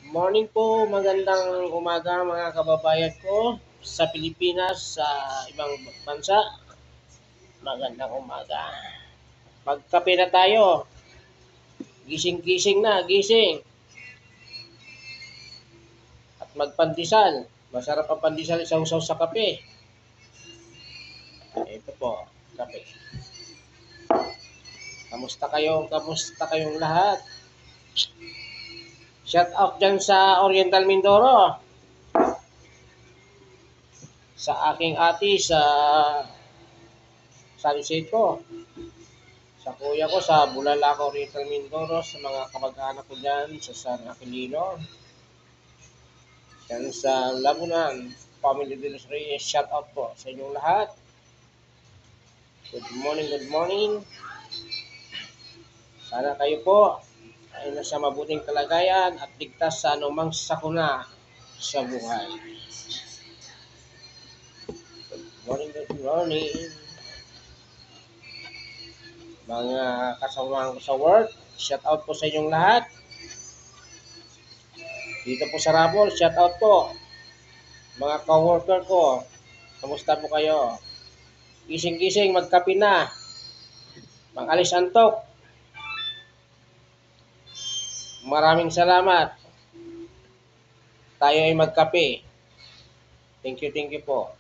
Morning po, magandang umaga mga kababayan ko sa Pilipinas, sa ibang bansa. Magandang umaga. Magkape na tayo. Gising-gising na, gising. At magpandesal. Masarap ang pandesal isaw-saw sa kape. Ito po, kape. Kamusta kayo? Kamusta kayong lahat? Shout out dyan sa Oriental Mindoro. Sa aking ate sa San Isidro. Sa kuya ko sa Bulalakaw, Oriental Mindoro, sa mga kamag-anak ko dyan sa San Aquilino, dyan sa Labunan, Family de los Reyes, shout out po sa inyong lahat. Good morning, good morning. Sana kayo po ay nasa mabuting kalagayan at ligtas sa anumang sakuna sa buhay. Good morning, good morning. Mga kasamahan ko sa work, shout out po sa inyong lahat. Dito po sa Rabol, shout out po. Mga co-worker ko, kamusta po kayo? Gising-gising, magkape na. Pang-alis antok. Maraming salamat. Tayo ay magkape. Thank you po.